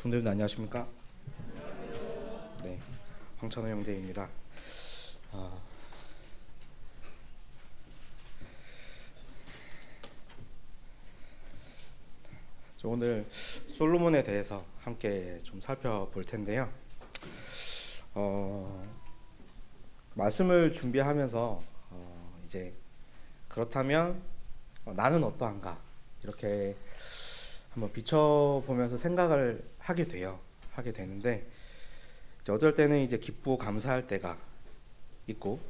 성도님들 안녕하십니까? 네, 황찬호 형제입니다. 아, 오늘 솔로몬에 대해서 함께 좀 살펴볼 텐데요. 어, 말씀을 준비하면서 이제 그렇다면 나는 어떠한가 이렇게 한번 비춰보면서 생각을 하게 되는데 이제 어떨 때는 이제 기쁘고 감사할 때가 있고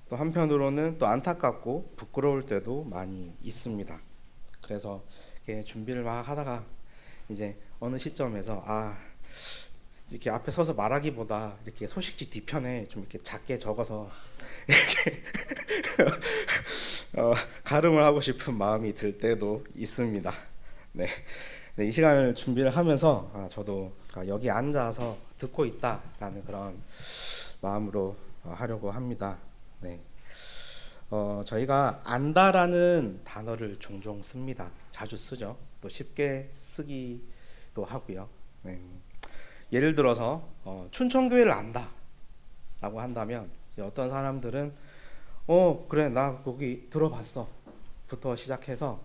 또 한편으로는 또 안타깝고 부끄러울 때도 많이 있습니다. 그래서 이렇게 준비를 막 하다가 이제 어느 시점에서 이렇게 앞에 서서 말하기보다 이렇게 소식지 뒤편에 좀 이렇게 작게 적어서 이렇게 가름을 하고 싶은 마음이 들 때도 있습니다. 네, 이 시간을 준비를 하면서 저도 여기 앉아서 듣고 있다라는 그런 마음으로 하려고 합니다. 네. 저희가 안다라는 단어를 종종 씁니다. 자주 쓰죠. 또 쉽게 쓰기도 하고요. 네. 예를 들어서 춘천교회를 안다라고 한다면 어떤 사람들은 그래 나 거기 들어봤어 부터 시작해서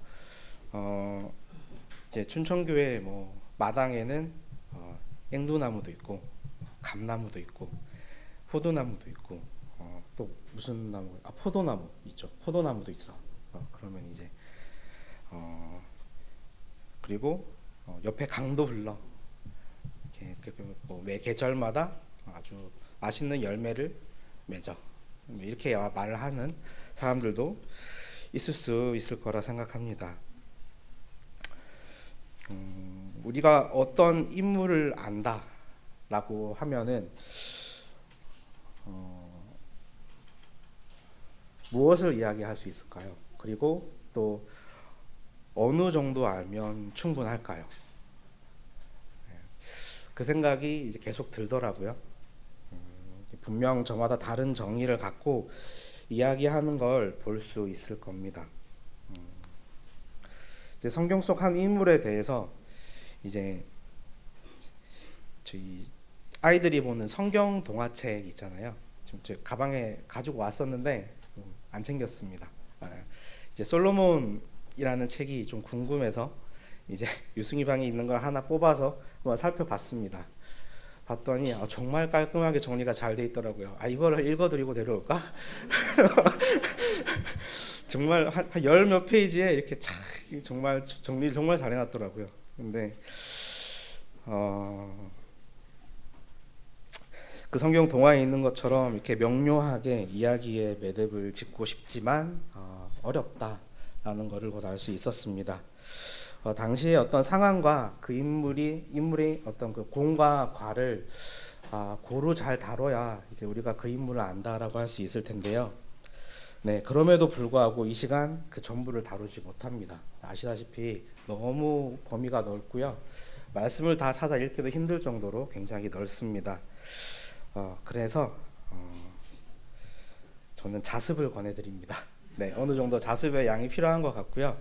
이제 춘천교회 뭐 마당에는 앵두나무도 있고 감나무도 있고 포도나무도 있고 또 무슨 나무? 포도나무 있죠. 포도나무도 있어. 그러면 이제 그리고 옆에 강도 흘러. 이렇게 매 계절마다 아주 맛있는 열매를 맺어. 이렇게 말을 하는 사람들도 있을 수 있을 거라 생각합니다. 우리가 어떤 인물을 안다라고 하면은 무엇을 이야기할 수 있을까요? 그리고 또 어느 정도 알면 충분할까요? 그 생각이 이제 계속 들더라고요. 분명 저마다 다른 정의를 갖고 이야기하는 걸 볼 수 있을 겁니다. 이제 성경 속 한 인물에 대해서 이제 저희 아이들이 보는 성경 동화책 있잖아요. 지금 제 가방에 가지고 왔었는데 안 챙겼습니다. 이제 솔로몬이라는 책이 좀 궁금해서 이제 유승희 방에 있는 걸 하나 뽑아서 한번 살펴봤습니다. 봤더니 정말 깔끔하게 정리가 잘 돼 있더라고요. 이거를 읽어드리고 내려올까? 정말 한 열 몇 페이지에 이렇게 정말 정리를 정말 잘 해놨더라고요. 근데 그 성경 동화에 있는 것처럼 이렇게 명료하게 이야기의 매듭을 짚고 싶지만 어렵다라는 것을 곧 알 수 있었습니다. 당시의 어떤 상황과 그 인물의 어떤 그 공과 과를 고루 잘 다뤄야 이제 우리가 그 인물을 안다라고 할 수 있을 텐데요. 네, 그럼에도 불구하고 이 시간 그 전부를 다루지 못합니다. 아시다시피 너무 범위가 넓고요. 말씀을 다 찾아 읽기도 힘들 정도로 굉장히 넓습니다. 그래서 저는 자습을 권해드립니다. 네, 어느 정도 자습의 양이 필요한 것 같고요.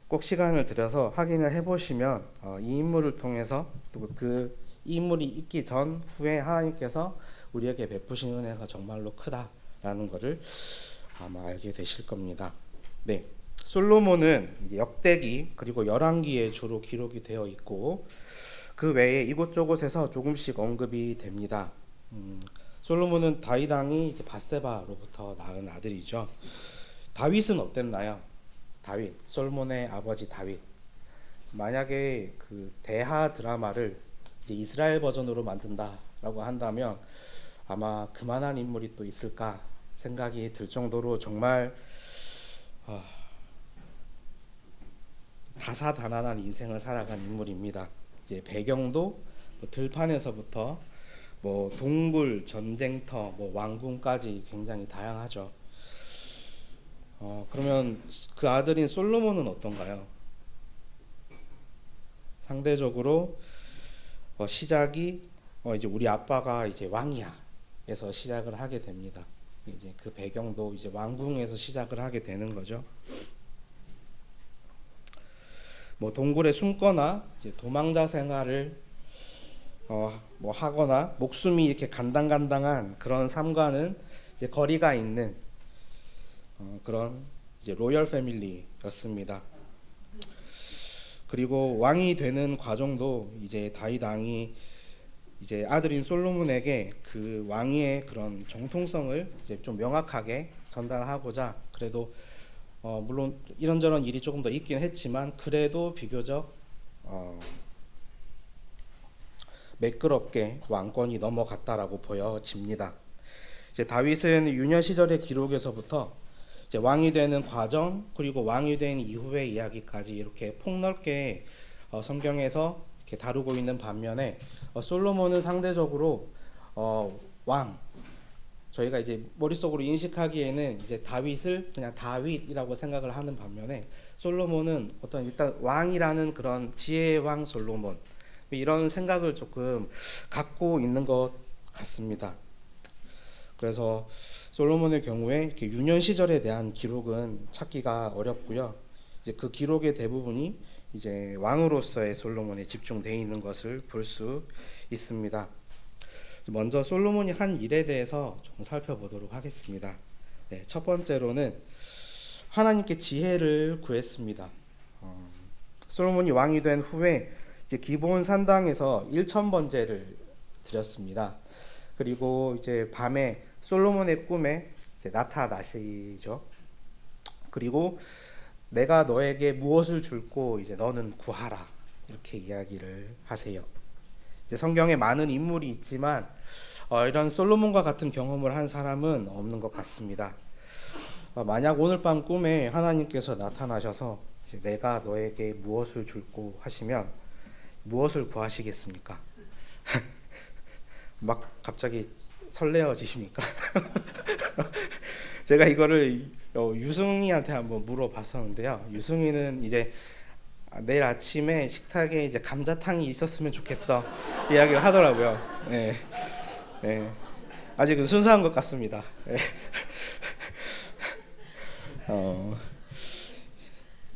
꼭 시간을 들여서 확인을 해보시면 이 인물을 통해서 또 그 인물이 있기 전 후에 하나님께서 우리에게 베푸신 은혜가 정말로 크다라는 것을 아마 알게 되실 겁니다. 네, 솔로몬은 이제 역대기 그리고 열왕기에 주로 기록이 되어 있고 그 외에 이곳저곳에서 조금씩 언급이 됩니다. 솔로몬은 다윗 왕이 이제 밧세바로부터 낳은 아들이죠. 다윗은 어땠나요? 다윗, 솔로몬의 아버지 다윗. 만약에 그 대하 드라마를 이제 이스라엘 버전으로 만든다라고 한다면 아마 그만한 인물이 또 있을까 생각이 들 정도로 정말 다사다난한 인생을 살아간 인물입니다. 이제 배경도 들판에서부터 동굴, 전쟁터, 왕궁까지 굉장히 다양하죠. 그러면 그 아들인 솔로몬은 어떤가요? 상대적으로 시작이 이제 우리 아빠가 이제 왕이야에서 시작을 하게 됩니다. 이제 그 배경도 이제 왕궁에서 시작을 하게 되는 거죠. 뭐 동굴에 숨거나 이제 도망자 생활을 뭐 하거나 목숨이 이렇게 간당간당한 그런 삶과는 이제 거리가 있는 그런 이제 로열 패밀리였습니다. 그리고 왕이 되는 과정도 이제 다윗 왕이 이제 아들인 솔로몬에게 그 왕위의 그런 정통성을 이제 좀 명확하게 전달하고자 그래도 물론 이런저런 일이 조금 더 있긴 했지만 그래도 비교적 매끄럽게 왕권이 넘어갔다라고 보여집니다. 이제 다윗은 유년 시절의 기록에서부터 이제 왕이 되는 과정 그리고 왕이 된 이후의 이야기까지 이렇게 폭넓게 성경에서 이렇게 다루고 있는 반면에 솔로몬은 상대적으로 왕 저희가 이제 머릿속으로 인식하기에는 이제 다윗을 그냥 다윗이라고 생각을 하는 반면에 솔로몬은 어떤 일단 왕이라는 그런 지혜의 왕 솔로몬 이런 생각을 조금 갖고 있는 것 같습니다. 그래서 솔로몬의 경우에 이렇게 유년 시절에 대한 기록은 찾기가 어렵고요. 이제 그 기록의 대부분이 이제 왕으로서의 솔로몬에 집중되어 있는 것을 볼 수 있습니다. 먼저 솔로몬이 한 일에 대해서 좀 살펴보도록 하겠습니다. 네, 첫 번째로는 하나님께 지혜를 구했습니다. 솔로몬이 왕이 된 후에 이제 기브온 산당에서 1000번제를 드렸습니다. 그리고 이제 밤에 솔로몬의 꿈에 이제 나타나시죠. 그리고 내가 너에게 무엇을 줄고 이제 너는 구하라 이렇게 이야기를 하세요. 이제 성경에 많은 인물이 있지만 이런 솔로몬과 같은 경험을 한 사람은 없는 것 같습니다. 만약 오늘 밤 꿈에 하나님께서 나타나셔서 이제 내가 너에게 무엇을 줄고 하시면 무엇을 구하시겠습니까? 막 갑자기 설레어지십니까? 제가 이거를 유승이한테 한번 물어봤었는데요. 유승이는 이제 내일 아침에 식탁에 이제 감자탕이 있었으면 좋겠어 이야기를 하더라고요. 네. 네. 아직은 순수한 것 같습니다. 네.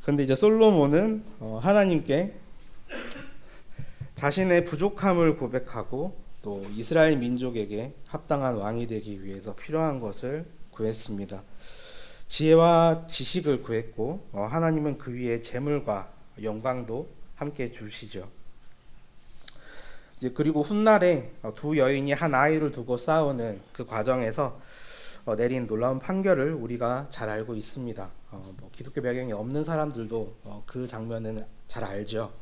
근데 이제 솔로몬은 하나님께 자신의 부족함을 고백하고 또 이스라엘 민족에게 합당한 왕이 되기 위해서 필요한 것을 구했습니다. 지혜와 지식을 구했고 하나님은 그 위에 재물과 영광도 함께 주시죠. 이제 그리고 훗날에 두 여인이 한 아이를 두고 싸우는 그 과정에서 내린 놀라운 판결을 우리가 잘 알고 있습니다. 뭐 기독교 배경이 없는 사람들도 그 장면은 잘 알죠.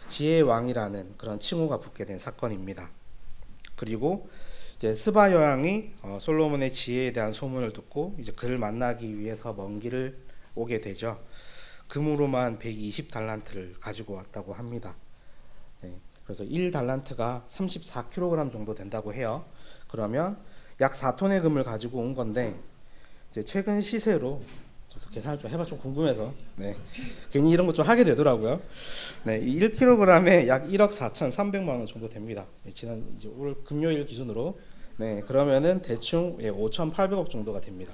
지혜의 왕이라는 그런 칭호가 붙게 된 사건입니다. 그리고 이제 스바 여왕이 솔로몬의 지혜에 대한 소문을 듣고 이제 그를 만나기 위해서 먼 길을 오게 되죠. 금으로만 120달란트를 가지고 왔다고 합니다. 네, 그래서 1달란트가 34kg 정도 된다고 해요. 그러면 약 4톤의 금을 가지고 온 건데 이제 최근 시세로 저도 계산을 좀 해봐 좀 궁금해서 네, 괜히 이런 거 좀 하게 되더라고요. 네, 1kg에 약 1억 4,300만 원 정도 됩니다. 네, 지난 이제 올 금요일 기준으로 네, 그러면은 대충 5,800억 정도가 됩니다.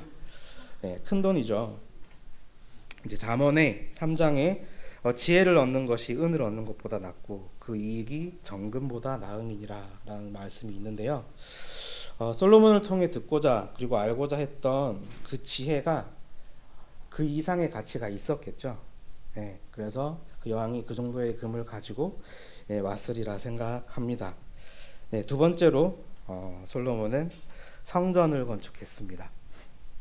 네, 큰 돈이죠. 이제 잠언의 3장에 지혜를 얻는 것이 은을 얻는 것보다 낫고 그 이익이 정금보다 나음이니라라는 말씀이 있는데요. 솔로몬을 통해 듣고자 그리고 알고자 했던 그 지혜가 그 이상의 가치가 있었겠죠. 네, 그래서 그 여왕이 그 정도의 금을 가지고 왔으리라 생각합니다. 네, 두 번째로 솔로몬은 성전을 건축했습니다.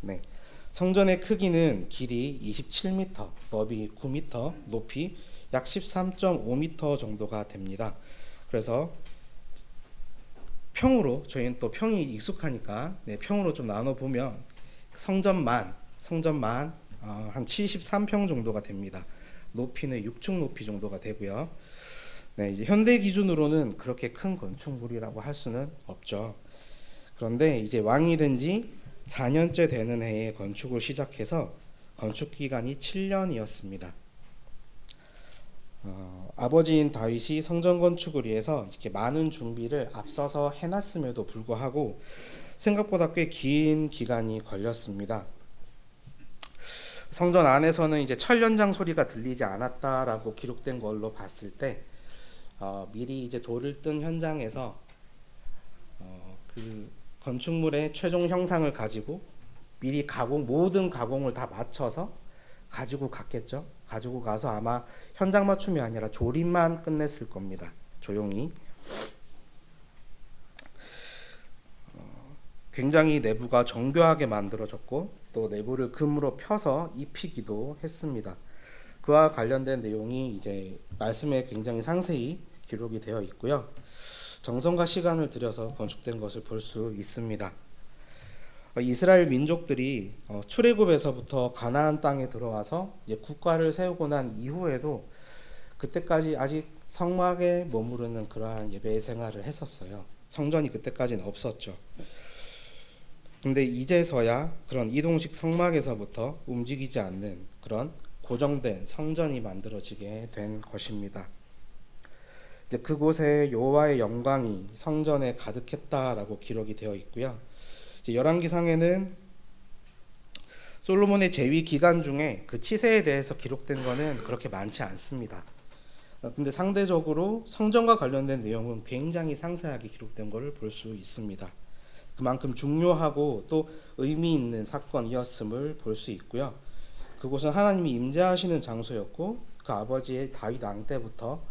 네, 성전의 크기는 길이 27m, 너비 9m, 높이 약 13.5m 정도가 됩니다. 그래서 평으로 저희는 또 평이 익숙하니까 네, 평으로 좀 나눠 보면 성전만 한 73평 정도가 됩니다. 높이는 6층 높이 정도가 되고요. 네, 이제 현대 기준으로는 그렇게 큰 건축물이라고 할 수는 없죠. 그런데 이제 왕이 된 지 4년째 되는 해에 건축을 시작해서 건축 기간이 7년이었습니다. 아버지인 다윗이 성전 건축을 위해서 이렇게 많은 준비를 앞서서 해놨음에도 불구하고 생각보다 꽤 긴 기간이 걸렸습니다. 성전 안에서는 이제 철연장 소리가 들리지 않았다라고 기록된 걸로 봤을 때 미리 이제 돌을 뜬 현장에서 그 건축물의 최종 형상을 가지고 미리 모든 가공을 다 맞춰서 가지고 갔겠죠. 가지고 가서 아마 현장 맞춤이 아니라 조립만 끝냈을 겁니다. 조용히. 굉장히 내부가 정교하게 만들어졌고 또 내부를 금으로 펴서 입히기도 했습니다. 그와 관련된 내용이 이제 말씀에 굉장히 상세히 기록이 되어 있고요. 정성과 시간을 들여서 건축된 것을 볼 수 있습니다. 이스라엘 민족들이 출애굽에서부터 가나안 땅에 들어와서 이제 국가를 세우고 난 이후에도 그때까지 아직 성막에 머무르는 그러한 예배 생활을 했었어요. 성전이 그때까지는 없었죠. 근데 이제서야 그런 이동식 성막에서부터 움직이지 않는 그런 고정된 성전이 만들어지게 된 것입니다. 이제 그곳에 여호와의 영광이 성전에 가득했다라고 기록이 되어 있고요. 이제 열왕기상에는 솔로몬의 재위 기간 중에 그 치세에 대해서 기록된 것은 그렇게 많지 않습니다. 근데 상대적으로 성전과 관련된 내용은 굉장히 상세하게 기록된 것을 볼 수 있습니다. 그만큼 중요하고 또 의미 있는 사건이었음을 볼 수 있고요. 그곳은 하나님이 임재하시는 장소였고 그 아버지의 다윗 왕 때부터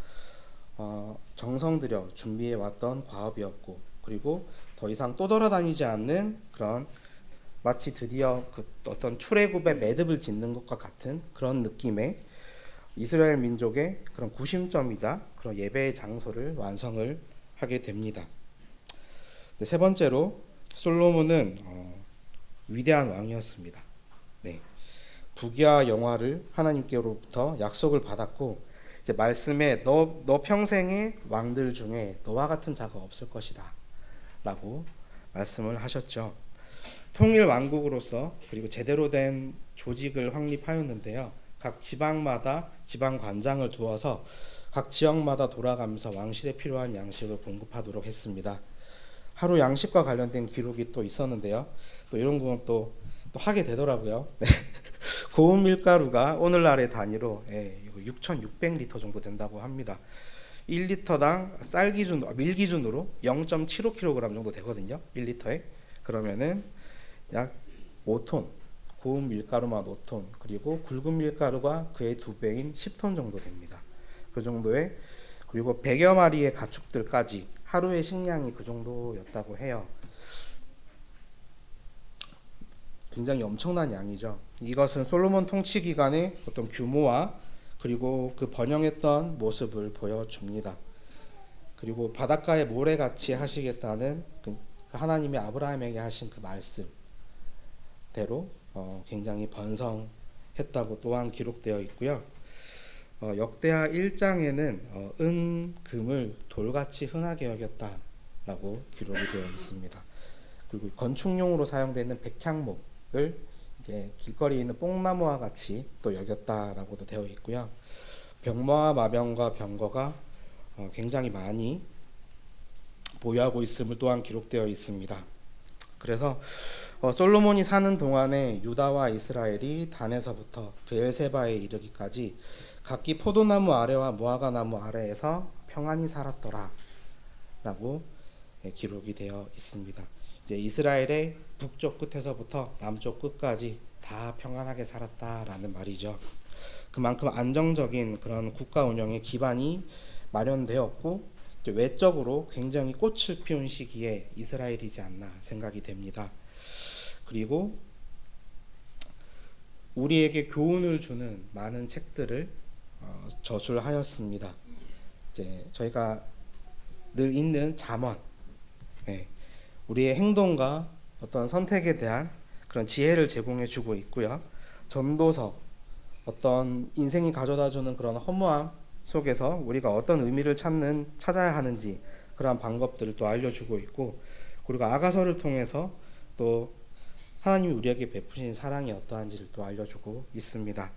정성 들여 준비해 왔던 과업이었고 그리고 더 이상 또 돌아다니지 않는 그런 마치 드디어 그 어떤 출애굽의 매듭을 짓는 것과 같은 그런 느낌의 이스라엘 민족의 그런 구심점이자 그런 예배의 장소를 완성을 하게 됩니다. 세 번째로 솔로몬은 위대한 왕이었습니다. 네. 부귀와 영화를 하나님께로부터 약속을 받았고 이제 말씀에 너 평생의 왕들 중에 너와 같은 자가 없을 것이다 라고 말씀을 하셨죠. 통일 왕국으로서 그리고 제대로 된 조직을 확립하였는데요. 각 지방마다 지방 관장을 두어서 각 지역마다 돌아가면서 왕실에 필요한 양식을 공급하도록 했습니다. 하루 양식과 관련된 기록이 또 있었는데요. 또 이런 건 또 하게 되더라고요. 네. 고운 밀가루가 오늘날의 단위로 6,600리터 정도 된다고 합니다. 1리터당 밀 기준으로 0.75kg 정도 되거든요. 1리터에. 그러면은 약 5톤, 고운 밀가루만 5톤, 그리고 굵은 밀가루가 그의 2배인 10톤 정도 됩니다. 그 정도의, 그리고 100여 마리의 가축들까지 하루의 식량이 그 정도였다고 해요. 굉장히 엄청난 양이죠. 이것은 솔로몬 통치 기간의 어떤 규모와 그리고 그 번영했던 모습을 보여줍니다. 그리고 바닷가에 모래같이 하시겠다는 그 하나님이 아브라함에게 하신 그 말씀대로 굉장히 번성했다고 또한 기록되어 있고요. 역대하 1장에는 은, 금을 돌같이 흔하게 여겼다라고 기록이 되어 있습니다. 그리고 건축용으로 사용되는 백향목을 이제 길거리에 있는 뽕나무와 같이 또 여겼다라고도 되어 있고요. 병마와 마병과 병거가 굉장히 많이 보유하고 있음을 또한 기록되어 있습니다. 그래서 솔로몬이 사는 동안에 유다와 이스라엘이 단에서부터 브엘세바에 이르기까지 각기 포도나무 아래와 무화과 나무 아래에서 평안히 살았더라 라고 기록이 되어 있습니다. 이제 이스라엘의 북쪽 끝에서부터 남쪽 끝까지 다 평안하게 살았다라는 말이죠. 그만큼 안정적인 그런 국가 운영의 기반이 마련되었고 외적으로 굉장히 꽃을 피운 시기에 이스라엘이지 않나 생각이 됩니다. 그리고 우리에게 교훈을 주는 많은 책들을 저술하였습니다. 이제 저희가 늘 읽는 잠언, 우리의 행동과 어떤 선택에 대한 그런 지혜를 제공해주고 있고요. 전도서, 어떤 인생이 가져다주는 그런 허무함 속에서 우리가 어떤 의미를 찾아야 하는지 그러한 방법들을 또 알려주고 있고, 그리고 아가서를 통해서 또 하나님이 우리에게 베푸신 사랑이 어떠한지를 또 알려주고 있습니다.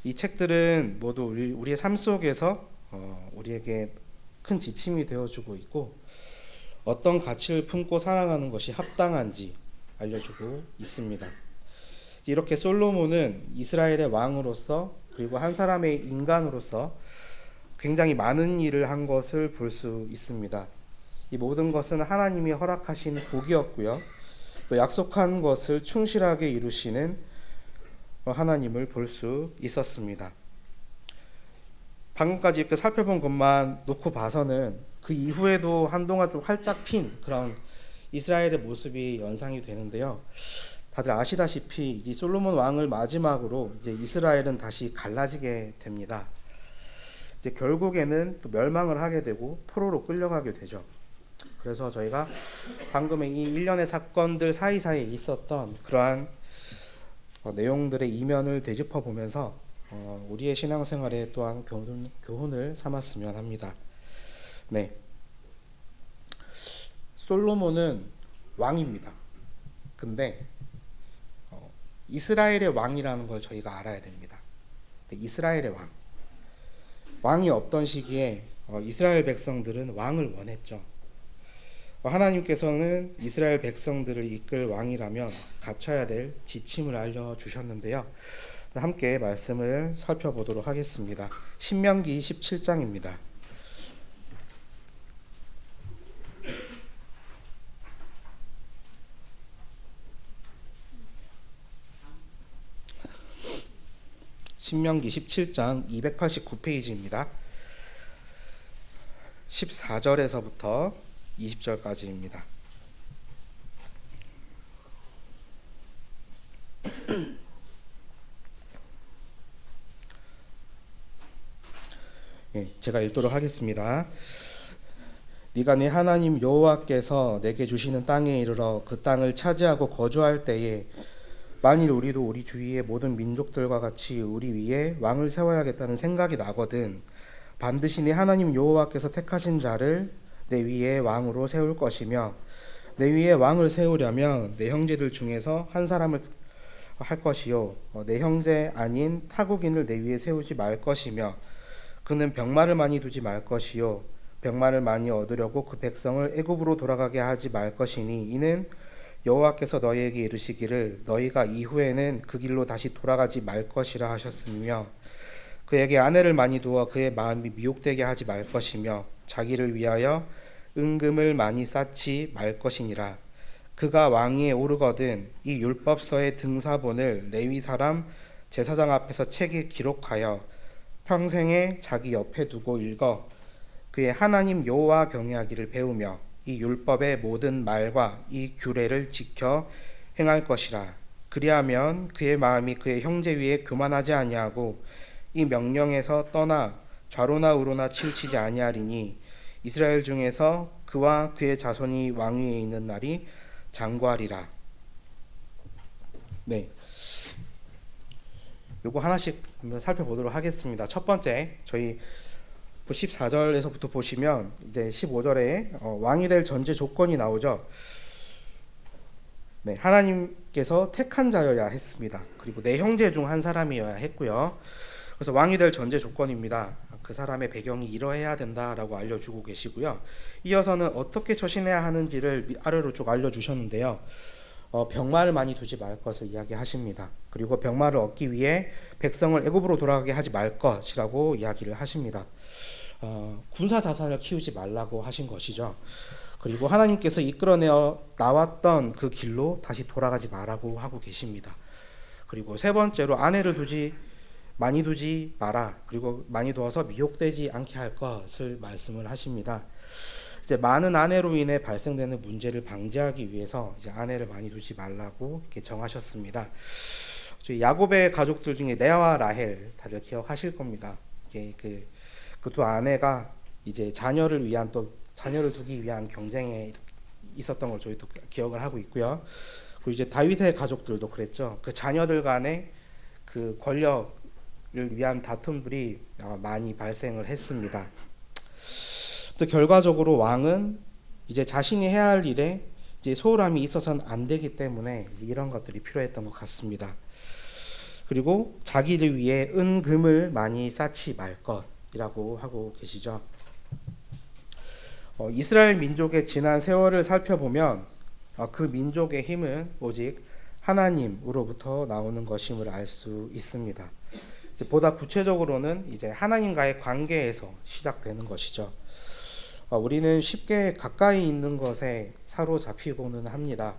이 책들은 모두 우리의 삶 속에서 우리에게 큰 지침이 되어주고 있고 어떤 가치를 품고 살아가는 것이 합당한지 알려주고 있습니다. 이렇게 솔로몬은 이스라엘의 왕으로서 그리고 한 사람의 인간으로서 굉장히 많은 일을 한 것을 볼 수 있습니다. 이 모든 것은 하나님이 허락하신 복이었고요. 또 약속한 것을 충실하게 이루시는 하나님을 볼 수 있었습니다. 방금까지 이렇게 살펴본 것만 놓고 봐서는 그 이후에도 한동안 좀 활짝 핀 그런 이스라엘의 모습이 연상이 되는데요. 다들 아시다시피 이 솔로몬 왕을 마지막으로 이제 이스라엘은 다시 갈라지게 됩니다. 이제 결국에는 또 멸망을 하게 되고 포로로 끌려가게 되죠. 그래서 저희가 방금의 이 일련의 사건들 사이사이에 있었던 그러한 내용들의 이면을 되짚어 보면서 우리의 신앙생활에 또한 교훈을 삼았으면 합니다. 네, 솔로몬은 왕입니다. 근데 이스라엘의 왕이라는 걸 저희가 알아야 됩니다. 이스라엘의 왕이 없던 시기에 이스라엘 백성들은 왕을 원했죠. 하나님께서는 이스라엘 백성들을 이끌 왕이라면 갖춰야 될 지침을 알려주셨는데요. 함께 말씀을 살펴보도록 하겠습니다. 신명기 17장입니다. 신명기 17장 289페이지입니다. 14절에서부터 20절까지입니다. 제가 읽도록 하겠습니다. 네가 네 하나님 여호와께서 내게 주시는 땅에 이르러 그 땅을 차지하고 거주할 때에 만일 우리도 우리 주위의 모든 민족들과 같이 우리 위에 왕을 세워야겠다는 생각이 나거든 반드시 네 하나님 여호와께서 택하신 자를 내 위에 왕으로 세울 것이며 내 위에 왕을 세우려면 내 형제들 중에서 한 사람을 할 것이요 내 형제 아닌 타국인을 내 위에 세우지 말 것이며 그는 병마를 많이 두지 말 것이요 병마를 많이 얻으려고 그 백성을 애굽으로 돌아가게 하지 말 것이니 이는 여호와께서 너희에게 이르시기를 너희가 이후에는 그 길로 다시 돌아가지 말 것이라 하셨으며 그에게 아내를 많이 두어 그의 마음이 미혹되게 하지 말 것이며 자기를 위하여 은금을 많이 쌓지 말 것이니라. 그가 왕위에 오르거든 이 율법서의 등사본을 레위 사람 제사장 앞에서 책에 기록하여 평생에 자기 옆에 두고 읽어 그의 하나님 여호와 경외하기를 배우며 이 율법의 모든 말과 이 규례를 지켜 행할 것이라. 그리하면 그의 마음이 그의 형제 위에 교만하지 아니하고 이 명령에서 떠나 좌로나 우로나 치우치지 아니하리니 이스라엘 중에서 그와 그의 자손이 왕위에 있는 날이 장구하리라. 네, 요거 하나씩 한번 살펴보도록 하겠습니다. 첫 번째, 저희 14절에서부터 보시면 이제 15절에 왕이 될 전제 조건이 나오죠. 네, 하나님께서 택한 자여야 했습니다. 그리고 내 형제 중 한 사람이어야 했고요. 그래서 왕이 될 전제 조건입니다. 그 사람의 배경이 이러해야 된다라고 알려주고 계시고요. 이어서는 어떻게 처신해야 하는지를 아래로 쭉 알려주셨는데요. 병마를 많이 두지 말 것을 이야기하십니다. 그리고 병마를 얻기 위해 백성을 애굽으로 돌아가게 하지 말 것이라고 이야기를 하십니다. 군사 자산을 키우지 말라고 하신 것이죠. 그리고 하나님께서 이끌어내어 나왔던 그 길로 다시 돌아가지 말라고 하고 계십니다. 그리고 세 번째로 아내를 많이 두지 마라. 그리고 많이 두어서 미혹되지 않게 할 것을 말씀을 하십니다. 이제 많은 아내로 인해 발생되는 문제를 방지하기 위해서 이제 아내를 많이 두지 말라고 이렇게 정하셨습니다. 야곱의 가족들 중에 레아와 라헬 다들 기억하실 겁니다. 이게 그 두 아내가 이제 자녀를 두기 위한 경쟁에 있었던 걸 저희도 기억을 하고 있고요. 그리고 이제 다윗의 가족들도 그랬죠. 그 자녀들 간의 그 권력을 위한 다툼들이 많이 발생을 했습니다. 또 결과적으로 왕은 이제 자신이 해야 할 일에 이제 소홀함이 있어서는 안 되기 때문에 이제 이런 것들이 필요했던 것 같습니다. 그리고 자기를 위해 은금을 많이 쌓지 말 것이라고 하고 계시죠. 이스라엘 민족의 지난 세월을 살펴보면 그 민족의 힘은 오직 하나님으로부터 나오는 것임을 알 수 있습니다. 이제 보다 구체적으로는 이제 하나님과의 관계에서 시작되는 것이죠. 우리는 쉽게 가까이 있는 것에 사로잡히고는 합니다.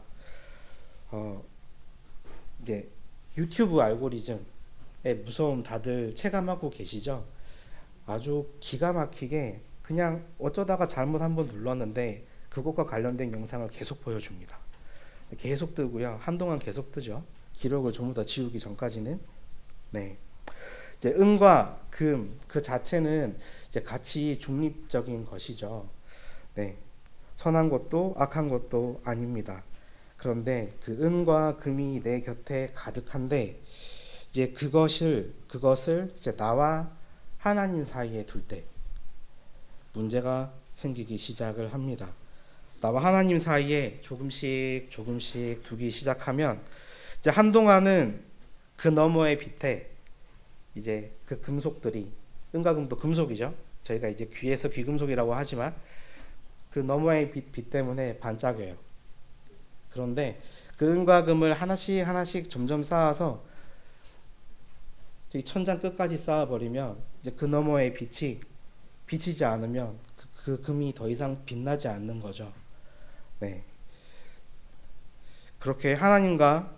이제 유튜브 알고리즘의 무서움 다들 체감하고 계시죠? 아주 기가 막히게 그냥 어쩌다가 잘못 한번 눌렀는데 그것과 관련된 영상을 계속 보여줍니다. 계속 뜨고요. 한동안 계속 뜨죠. 기록을 전부 다 지우기 전까지는. 네. 이제 은과 금 그 자체는 이제 같이 중립적인 것이죠. 네. 선한 것도 악한 것도 아닙니다. 그런데 그 은과 금이 내 곁에 가득한데 이제 그것을 이제 나와 하나님 사이에 둘 때 문제가 생기기 시작을 합니다. 나와 하나님 사이에 조금씩 두기 시작하면 이제 한동안은 그 너머의 빛에 이제 그 금속들이, 은과 금도 금속이죠. 저희가 이제 귀에서 귀금속이라고 하지만 그 너머의 빛 때문에 반짝여요. 그런데 그 은과 금을 하나씩 점점 쌓아서 저기 천장 끝까지 쌓아버리면 이제 그 너머의 빛이 비치지 않으면 그 금이 더 이상 빛나지 않는 거죠. 네. 그렇게 하나님과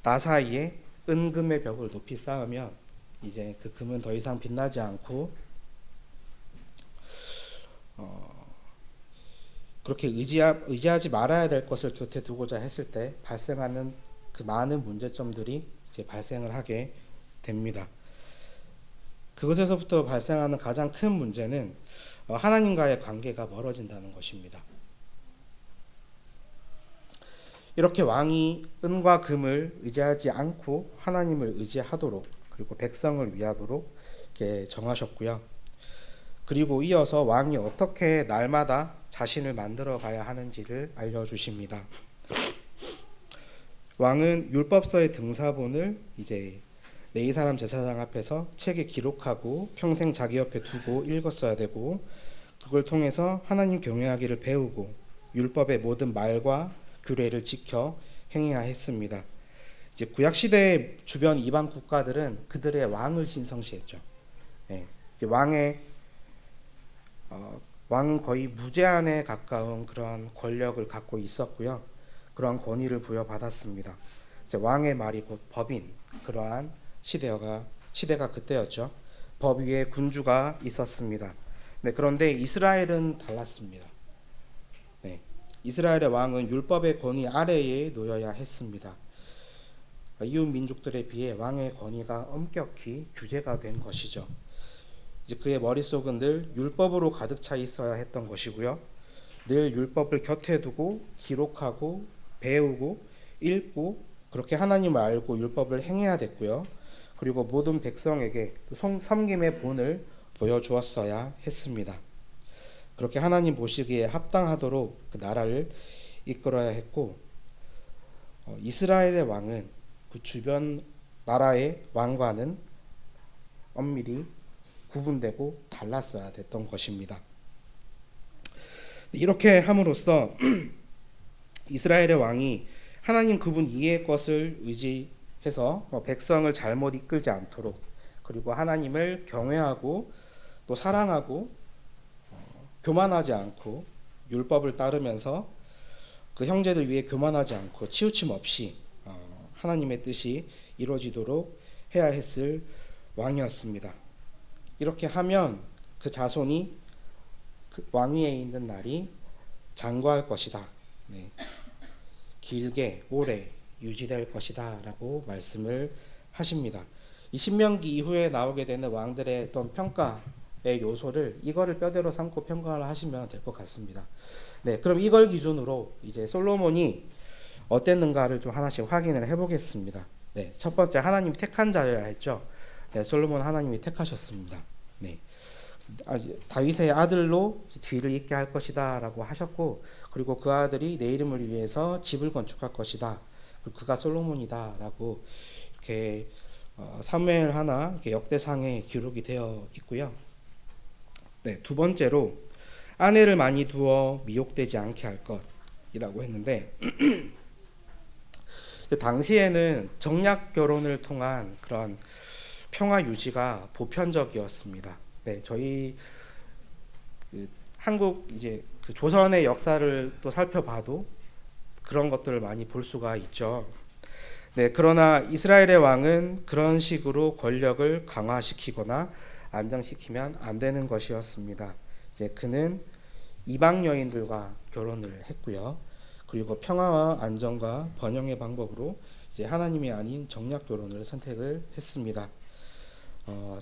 나 사이에 은금의 벽을 높이 쌓으면 이제 그 금은 더 이상 빛나지 않고 그렇게 의지하지 말아야 될 것을 곁에 두고자 했을 때 발생하는 그 많은 문제점들이 이제 발생을 하게 됩니다. 그것에서부터 발생하는 가장 큰 문제는 하나님과의 관계가 멀어진다는 것입니다. 이렇게 왕이 은과 금을 의지하지 않고 하나님을 의지하도록, 그리고 백성을 위하도록 이렇게 정하셨고요. 그리고 이어서 왕이 어떻게 날마다 자신을 만들어 가야 하는지를 알려주십니다. 왕은 율법서의 등사본을 이제 레위 사람 제사장 앞에서 책에 기록하고 평생 자기 옆에 두고 읽었어야 되고, 그걸 통해서 하나님 경외하기를 배우고 율법의 모든 말과 규례를 지켜 행해야 했습니다. 이제 구약 시대 주변 이방 국가들은 그들의 왕을 신성시했죠. 네, 이제 왕은 거의 무제한에 가까운 그런 권력을 갖고 있었고요. 그러한 권위를 부여받았습니다. 이제 왕의 말이 곧 법인, 그러한 시대가 그때였죠. 법 위에 군주가 있었습니다. 네, 그런데 이스라엘은 달랐습니다. 네, 이스라엘의 왕은 율법의 권위 아래에 놓여야 했습니다. 이웃 민족들에 비해 왕의 권위가 엄격히 규제가 된 것이죠. 이제 그의 머릿속은 늘 율법으로 가득 차 있어야 했던 것이고요. 늘 율법을 곁에 두고 기록하고 배우고 읽고 그렇게 하나님을 알고 율법을 행해야 됐고요. 그리고 모든 백성에게 섬김의 본을 보여주었어야 했습니다. 그렇게 하나님 보시기에 합당하도록 그 나라를 이끌어야 했고, 이스라엘의 왕은 그 주변 나라의 왕과는 엄밀히 구분되고 달랐어야 됐던 것입니다. 이렇게 함으로써 이스라엘의 왕이 하나님 그분 이외의 것을 의지해서 백성을 잘못 이끌지 않도록, 그리고 하나님을 경외하고 또 사랑하고 교만하지 않고 율법을 따르면서 그 형제들 위해 교만하지 않고 치우침 없이 하나님의 뜻이 이루어지도록 해야 했을 왕이었습니다. 이렇게 하면 그 자손이 그 왕위에 있는 날이 장구할 것이다. 네. 길게 오래 유지될 것이다 라고 말씀을 하십니다. 이 신명기 이후에 나오게 되는 왕들의 어떤 평가의 요소를 이거를 뼈대로 삼고 평가를 하시면 될 것 같습니다. 네, 그럼 이걸 기준으로 이제 솔로몬이 어땠는가를 좀 하나씩 확인을 해보겠습니다. 네, 첫 번째, 하나님이 택한 자여야 했죠. 네, 솔로몬 하나님이 택하셨습니다. 네, 다윗의 아들로 뒤를 잇게 할 것이다 라고 하셨고, 그리고 그 아들이 내 이름을 위해서 집을 건축할 것이다, 그가 솔로몬이다 라고 이렇게 사무엘 하나 이렇게 역대상에 기록이 되어 있고요. 네, 두 번째로 아내를 많이 두어 미혹되지 않게 할 것이라고 했는데 그 당시에는 정략 결혼을 통한 그런 평화 유지가 보편적이었습니다. 네, 저희 그 한국 이제 그 조선의 역사를 또 살펴봐도 그런 것들을 많이 볼 수가 있죠. 네, 그러나 이스라엘의 왕은 그런 식으로 권력을 강화시키거나 안정시키면 안 되는 것이었습니다. 이제 그는 이방 여인들과 결혼을 했고요. 그리고 평화와 안정과 번영의 방법으로 이제 하나님이 아닌 정략 결혼을 선택을 했습니다.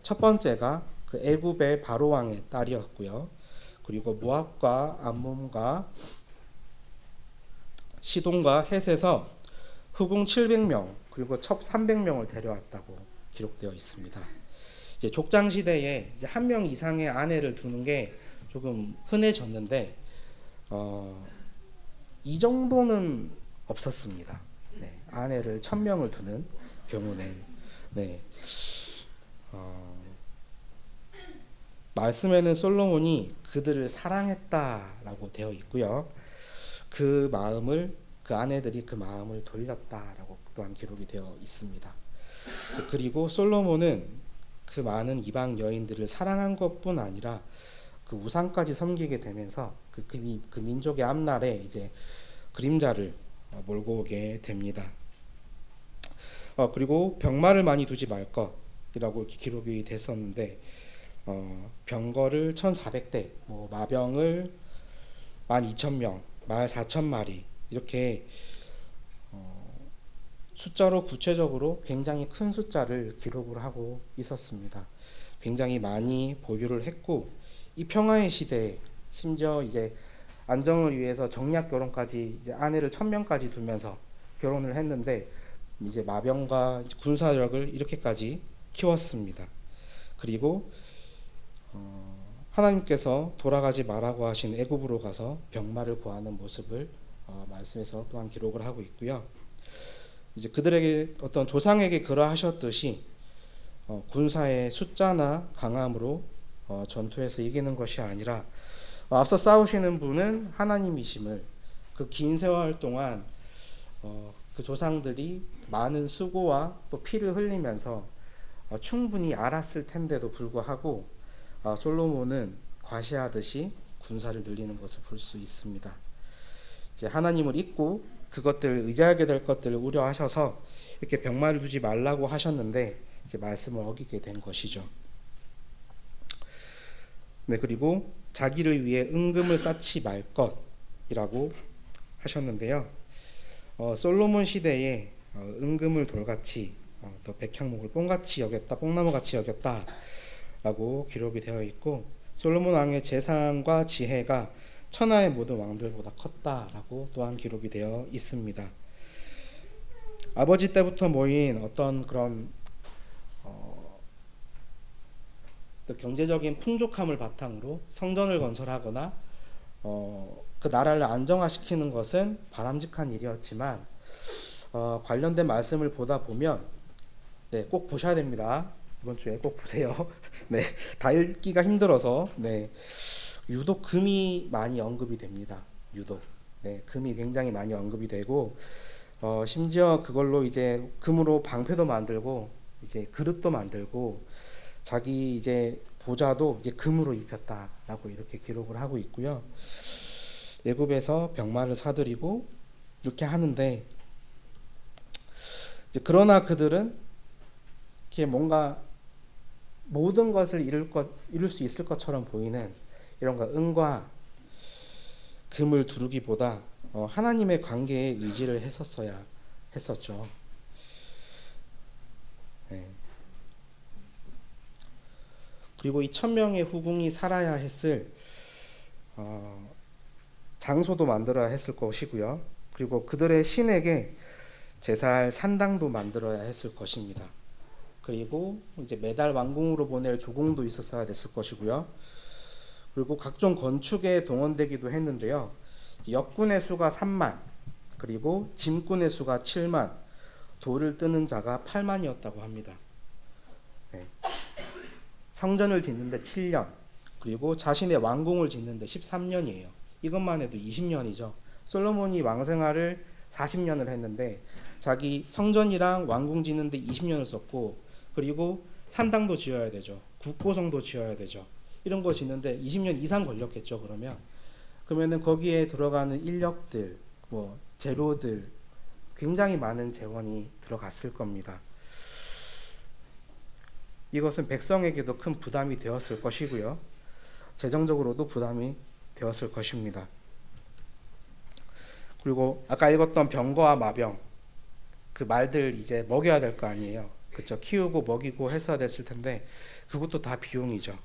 첫 번째가 그 애굽의 바로 왕의 딸이었고요. 그리고 모압과 암몬과 시돈과 헷에서 후궁 700명 그리고 첩 300명을 데려왔다고 기록되어 있습니다. 이제 족장 시대에 이제 한 명 이상의 아내를 두는 게 조금 흔해졌는데 이 정도는 없었습니다. 네, 아내를 1000명을 두는 경우는 네. 말씀에는 솔로몬이 그들을 사랑했다라고 되어 있고요. 그 아내들이 그 마음을 돌렸다라고 또한 기록이 되어 있습니다. 그리고 솔로몬은 그 많은 이방 여인들을 사랑한 것뿐 아니라 그 우상까지 섬기게 되면서 그 민족의 앞날에 이제 그림자를 몰고 오게 됩니다. 그리고 병마를 많이 두지 말 것이라고 기록이 됐었는데 병거를 1400대, 마병을 12,000명, 말 4,000마리 이렇게 숫자로 구체적으로 굉장히 큰 숫자를 기록을 하고 있었습니다. 굉장히 많이 보유를 했고 이 평화의 시대에 심지어 이제 안정을 위해서 정략 결혼까지 이제 아내를 1000명까지 두면서 결혼을 했는데 이제 마병과 군사력을 이렇게까지 키웠습니다. 그리고 하나님께서 돌아가지 말라고 하신 애굽으로 가서 병마를 구하는 모습을 말씀에서 또한 기록을 하고 있고요. 이제 그들에게 어떤 조상에게 그러하셨듯이 군사의 숫자나 강함으로 전투에서 이기는 것이 아니라 앞서 싸우시는 분은 하나님이심을 그 긴 세월 동안 그 조상들이 많은 수고와 또 피를 흘리면서 충분히 알았을 텐데도 불구하고 솔로몬은 과시하듯이 군사를 늘리는 것을 볼 수 있습니다. 이제 하나님을 잊고 그것들을 의지하게 될 것들을 우려하셔서 이렇게 병마를 두지 말라고 하셨는데 이제 말씀을 어기게 된 것이죠. 네, 그리고 자기를 위해 은금을 쌓지 말 것이라고 하셨는데요. 솔로몬 시대에 은금을 돌같이 또 백향목을 뽕같이 여겼다, 뽕나무같이 여겼다라고 기록이 되어 있고 솔로몬 왕의 재산과 지혜가 천하의 모든 왕들보다 컸다라고 또한 기록이 되어 있습니다. 아버지 때부터 모인 어떤 그런 경제적인 풍족함을 바탕으로 성전을 건설하거나 그 나라를 안정화시키는 것은 바람직한 일이었지만 관련된 말씀을 보다 보면 네, 꼭 보셔야 됩니다. 이번 주에 꼭 보세요. 네, 다 읽기가 힘들어서 네, 유독 금이 많이 언급이 됩니다. 유독 네, 금이 굉장히 많이 언급이 되고 심지어 그걸로 이제 금으로 방패도 만들고 이제 그릇도 만들고 자기 이제 보좌도 이제 금으로 입혔다라고 이렇게 기록을 하고 있고요. 애굽에서 병마를 사들이고 이렇게 하는데 이제 그러나 그들은 이렇게 뭔가 모든 것을 이룰 수 있을 것처럼 보이는 이런 은과 금을 두르기보다 하나님의 관계에 의지를 했었죠. 네. 그리고 이 1000명의 후궁이 살아야 했을 장소도 만들어야 했을 것이고요. 그리고 그들의 신에게 제사할 산당도 만들어야 했을 것입니다. 그리고 이제 매달 왕궁으로 보낼 조공도 있었어야 됐을 것이고요. 그리고 각종 건축에 동원되기도 했는데요. 역군의 수가 3만, 그리고 짐꾼의 수가 7만, 돌을 뜨는 자가 8만이었다고 합니다. 네. 성전을 짓는데 7년, 그리고 자신의 왕궁을 짓는데 13년이에요. 이것만 해도 20년이죠. 솔로몬이 왕생활을 40년을 했는데 자기 성전이랑 왕궁 짓는데 20년을 썼고, 그리고 산당도 지어야 되죠. 국고성도 지어야 되죠. 이런 거 짓는데 20년 이상 걸렸겠죠. 그러면은 거기에 들어가는 인력들, 뭐 재료들, 굉장히 많은 재원이 들어갔을 겁니다. 이것은 백성에게도 큰 부담이 되었을 것이고요. 재정적으로도 부담이 되었을 것입니다. 그리고 아까 읽었던 병거와 마병, 그 말들 이제 먹여야 될 거 아니에요. 그렇죠? 키우고 먹이고 했어야 됐을 텐데 그것도 다 비용이죠.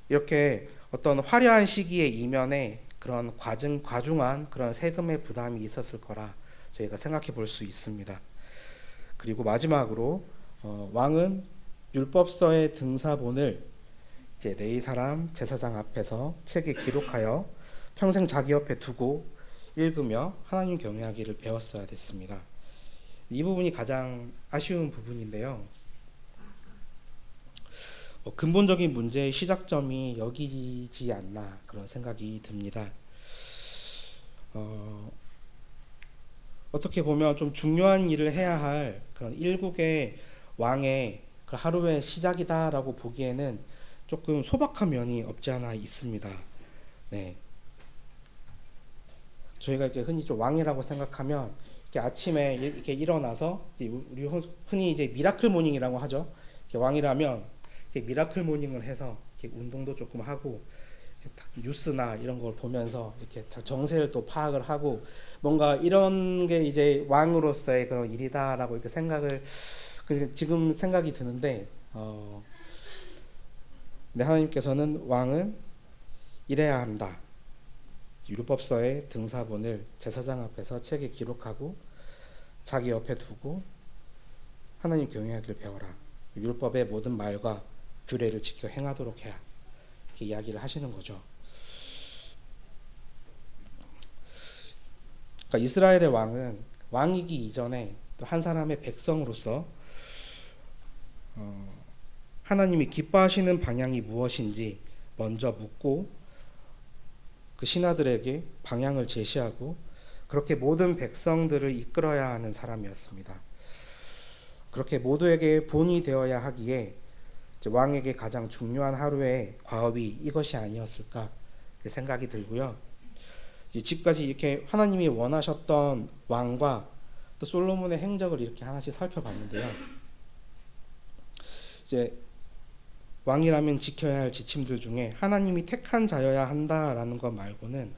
이렇게 어떤 화려한 시기의 이면에 그런 과중한 그런 세금의 부담이 있었을 거라 저희가 생각해 볼 수 있습니다. 그리고 마지막으로 왕은 율법서의 등사본을 이제 레위 사람 제사장 앞에서 책에 기록하여 평생 자기 옆에 두고 읽으며 하나님 경외하기를 배웠어야 됐습니다. 이 부분이 가장 아쉬운 부분인데요. 근본적인 문제의 시작점이 여기지 않나 그런 생각이 듭니다. 어떻게 보면 좀 중요한 일을 해야 할 그런 일국의 왕의 그 하루의 시작이다라고 보기에는 조금 소박한 면이 없지 않아 있습니다. 네. 저희가 이렇게 흔히 좀 왕이라고 생각하면 이렇게 아침에 이렇게 일어나서 이제 우리 흔히 이제 미라클 모닝이라고 하죠. 이렇게 왕이라면 이렇게 미라클 모닝을 해서 이렇게 운동도 조금 하고 뉴스나 이런 걸 보면서 이렇게 정세를 또 파악을 하고 뭔가 이런 게 이제 왕으로서의 그런 일이다라고 이렇게 생각을 지금 생각이 드는데 네, 하나님께서는 왕은 이래야 한다. 율법서의 등사본을 제사장 앞에서 책에 기록하고 자기 옆에 두고 하나님 경외하기를 배워라. 율법의 모든 말과 규례를 지켜 행하도록 해야. 이렇게 이야기를 하시는 거죠. 그러니까 이스라엘의 왕은 왕이기 이전에 또 한 사람의 백성으로서 하나님이 기뻐하시는 방향이 무엇인지 먼저 묻고 그 신하들에게 방향을 제시하고 그렇게 모든 백성들을 이끌어야 하는 사람이었습니다. 그렇게 모두에게 본이 되어야 하기에 왕에게 가장 중요한 하루의 과업이 이것이 아니었을까 생각이 들고요. 지금까지 이렇게 하나님이 원하셨던 왕과 또 솔로몬의 행적을 이렇게 하나씩 살펴봤는데요. 이제 왕이라면 지켜야 할 지침들 중에 하나님이 택한 자여야 한다라는 것 말고는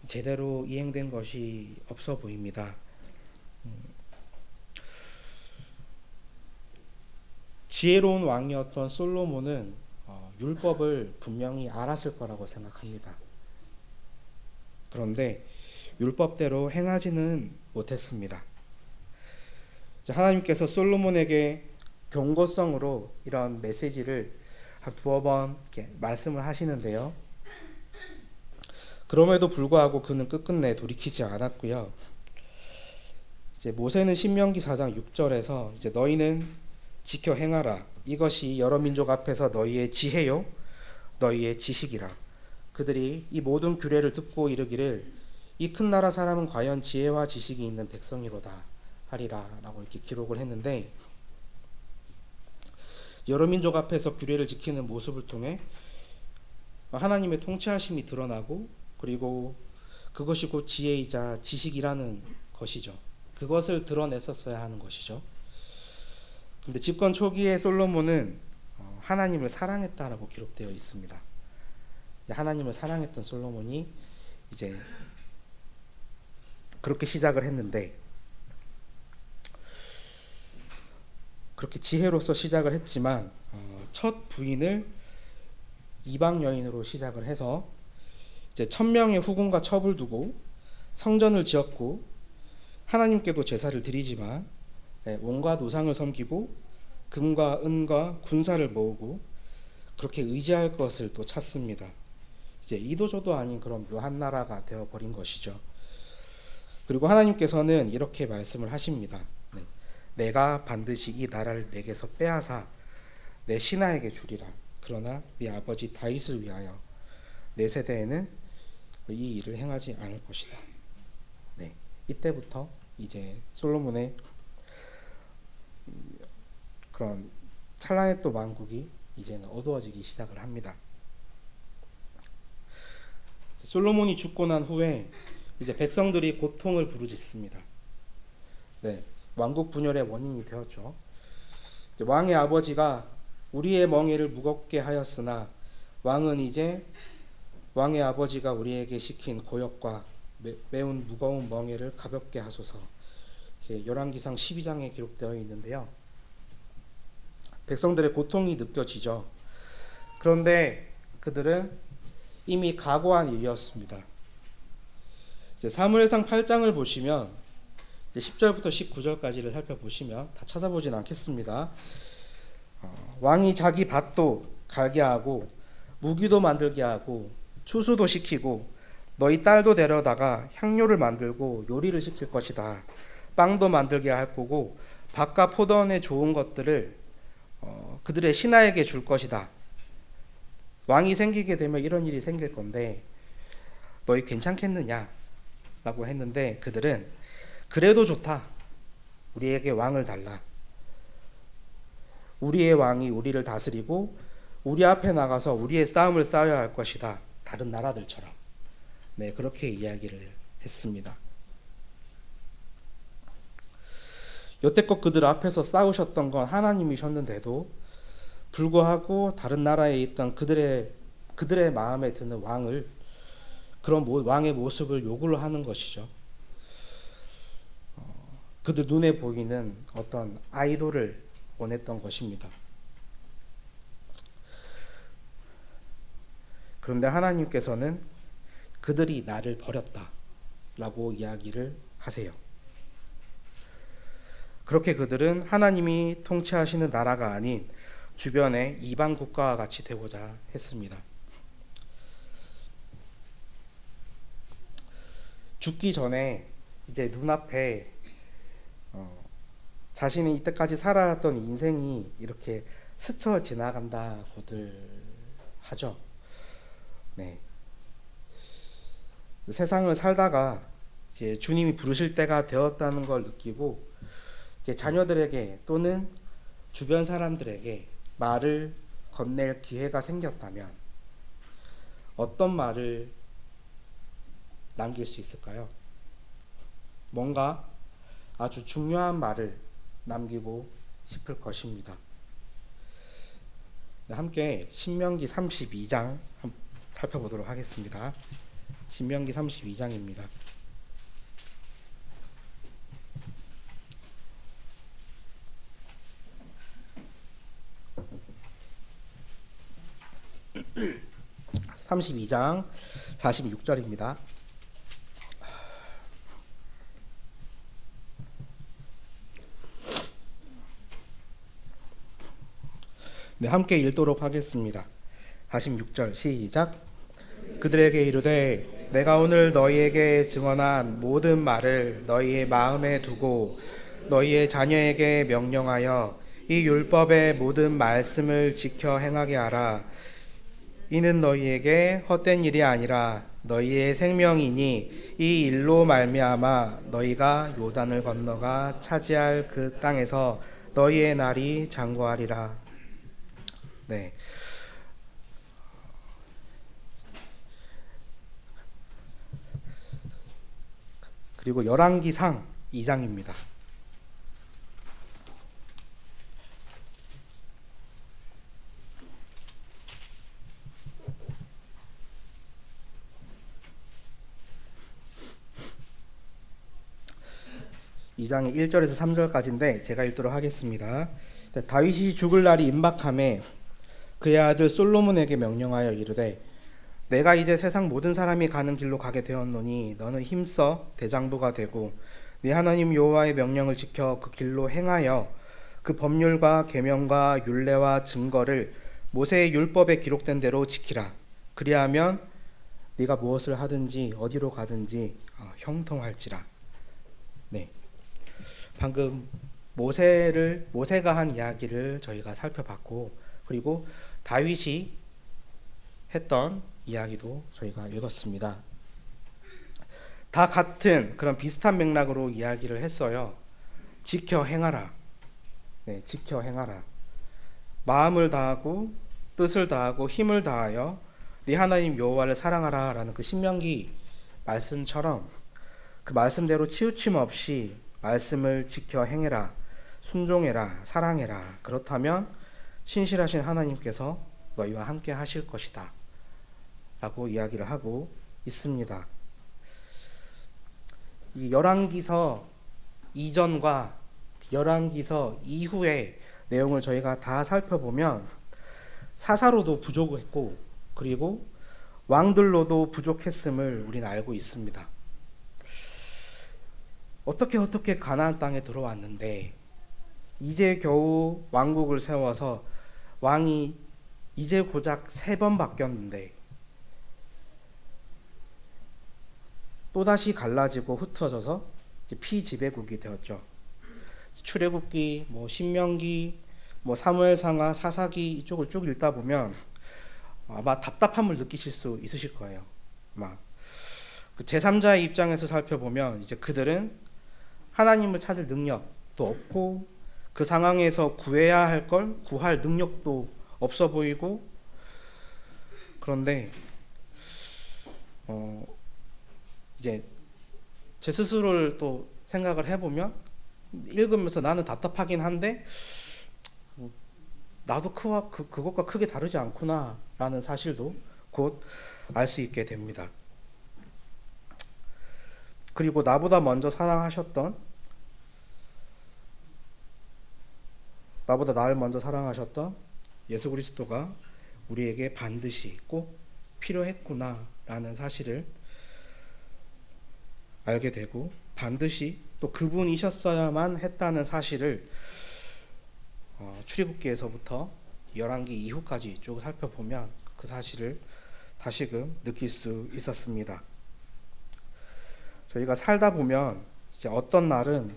제대로 이행된 것이 없어 보입니다. 지혜로운 왕이었던 솔로몬은 율법을 분명히 알았을 거라고 생각합니다. 그런데 율법대로 행하지는 못했습니다. 하나님께서 솔로몬에게 경고성으로 이런 메시지를 한 두어 번 이렇게 말씀을 하시는데요. 그럼에도 불구하고 그는 끝끝내 돌이키지 않았고요. 이제 모세는 신명기 4장 6절에서 이제 너희는 지켜 행하라. 이것이 여러 민족 앞에서 너희의 지혜요, 너희의 지식이라. 그들이 이 모든 규례를 듣고 이르기를 이 큰 나라 사람은 과연 지혜와 지식이 있는 백성이로다 하리라라고 이렇게 기록을 했는데 여러 민족 앞에서 규례를 지키는 모습을 통해 하나님의 통치하심이 드러나고 그리고 그것이 곧 지혜이자 지식이라는 것이죠. 그것을 드러냈었어야 하는 것이죠. 근데 집권 초기에 솔로몬은 하나님을 사랑했다라고 기록되어 있습니다. 하나님을 사랑했던 솔로몬이 이제 그렇게 시작을 했는데 그렇게 지혜로서 시작을 했지만 첫 부인을 이방 여인으로 시작을 해서 이제 1000명의 후궁과 첩을 두고 성전을 지었고 하나님께도 제사를 드리지만 온갖 우상을 섬기고 금과 은과 군사를 모으고 그렇게 의지할 것을 또 찾습니다. 이제 이도저도 아닌 그런 묘한 나라가 되어버린 것이죠. 그리고 하나님께서는 이렇게 말씀을 하십니다. 내가 반드시 이 나라를 내게서 빼앗아 내 신하에게 주리라. 그러나 네 아버지 다윗을 위하여 내 세대에는 이 일을 행하지 않을 것이다. 이때부터 이제 솔로몬의 그런 찬란했던 왕국이 이제는 어두워지기 시작을 합니다. 솔로몬이 죽고 난 후에 이제 백성들이 고통을 부르짖습니다. 네, 왕국 분열의 원인이 되었죠. 왕의 아버지가 우리의 멍에를 무겁게 하였으나 왕은 이제 왕의 아버지가 우리에게 시킨 고역과 매운 무거운 멍에를 가볍게 하소서. 이렇게 열왕기상 12장에 기록되어 있는데요. 백성들의 고통이 느껴지죠. 그런데 그들은 이미 각오한 일이었습니다. 이제 사무엘상 8장을 보시면 이제 10절부터 19절까지를 살펴보시면 다 찾아보진 않겠습니다. 왕이 자기 밭도 갈게 하고 무기도 만들게 하고 추수도 시키고 너희 딸도 데려다가 향료를 만들고 요리를 시킬 것이다. 빵도 만들게 할 거고 밭과 포도원의 좋은 것들을 그들의 신하에게 줄 것이다. 왕이 생기게 되면 이런 일이 생길 건데 너희 괜찮겠느냐? 라고 했는데 그들은 그래도 좋다. 우리에게 왕을 달라. 우리의 왕이 우리를 다스리고 우리 앞에 나가서 우리의 싸움을 싸워야 할 것이다. 다른 나라들처럼. 네, 그렇게 이야기를 했습니다. 여태껏 그들 앞에서 싸우셨던 건 하나님이셨는데도 불구하고 다른 나라에 있던 그들의 마음에 드는 왕을 그런 왕의 모습을 요구를 하는 것이죠. 그들 눈에 보이는 어떤 아이돌을 원했던 것입니다. 그런데 하나님께서는 그들이 나를 버렸다라고 이야기를 하세요. 그렇게 그들은 하나님이 통치하시는 나라가 아닌 주변의 이방 국가와 같이 되고자 했습니다. 죽기 전에 이제 눈앞에 자신이 이때까지 살아왔던 인생이 이렇게 스쳐 지나간다고들 하죠. 네. 세상을 살다가 이제 주님이 부르실 때가 되었다는 걸 느끼고 이제 자녀들에게 또는 주변 사람들에게 말을 건넬 기회가 생겼다면 어떤 말을 남길 수 있을까요? 뭔가 아주 중요한 말을 남기고 싶을 것입니다. 함께 신명기 32장 살펴보도록 하겠습니다. 신명기 32장입니다. (32장) 46절입니다. 네, 함께 읽도록 하겠습니다. 46절 시작. 그들에게 이르되 내가 오늘 너희에게 증언한 모든 말을 너희의 마음에 두고 너희의 자녀에게 명령하여 이 율법의 모든 말씀을 지켜 행하게 하라. 이는 너희에게 헛된 일이 아니라 너희의 생명이니 이 일로 말미암아 너희가 요단을 건너가 차지할 그 땅에서 너희의 날이 장구하리라. 네. 그리고 열왕기상 2장입니다. 이 장의 1절에서 3절까지인데 제가 읽도록 하겠습니다. 다윗이 죽을 날이 임박함에 그의 아들 솔로몬에게 명령하여 이르되 내가 이제 세상 모든 사람이 가는 길로 가게 되었노니 너는 힘써 대장부가 되고 네 하나님 여호와의 명령을 지켜 그 길로 행하여 그 법률과 계명과 율례와 증거를 모세의 율법에 기록된 대로 지키라. 그리하면 네가 무엇을 하든지 어디로 가든지 형통할지라. 네. 방금 모세가 한 이야기를 저희가 살펴봤고 그리고 다윗이 했던 이야기도 저희가 읽었습니다. 다 같은 그런 비슷한 맥락으로 이야기를 했어요. 지켜 행하라. 네, 지켜 행하라. 마음을 다하고 뜻을 다하고 힘을 다하여 네 하나님 여호와를 사랑하라라는 그 신명기 말씀처럼 그 말씀대로 치우침 없이 말씀을 지켜 행해라. 순종해라. 사랑해라. 그렇다면 신실하신 하나님께서 너희와 함께 하실 것이다. 라고 이야기를 하고 있습니다. 이 열왕기서 이전과 열왕기서 이후의 내용을 저희가 다 살펴보면 사사로도 부족했고 그리고 왕들로도 부족했음을 우리는 알고 있습니다. 어떻게 가나안 땅에 들어왔는데 이제 겨우 왕국을 세워서 왕이 이제 고작 3번 바뀌었는데 또다시 갈라지고 흩어져서 이제 피지배국이 되었죠. 출애굽기, 신명기, 사무엘상하, 사사기 이쪽을 쭉 읽다 보면 아마 답답함을 느끼실 수 있으실 거예요. 아마 그 제3자의 입장에서 살펴보면 이제 그들은 하나님을 찾을 능력도 없고 그 상황에서 구해야 할 걸 구할 능력도 없어 보이고 그런데 이제 제 스스로를 또 생각을 해보면 읽으면서 나는 답답하긴 한데 나도 그것과 크게 다르지 않구나 라는 사실도 곧 알 수 있게 됩니다. 그리고 나보다 먼저 사랑하셨던 나보다 나를 먼저 사랑하셨던 예수 그리스도가 우리에게 반드시 꼭 필요했구나 라는 사실을 알게 되고 반드시 또 그분이셨어야만 했다는 사실을 출애굽기에서부터 열왕기 이후까지 쭉 살펴보면 그 사실을 다시금 느낄 수 있었습니다. 저희가 살다 보면 이제 어떤 날은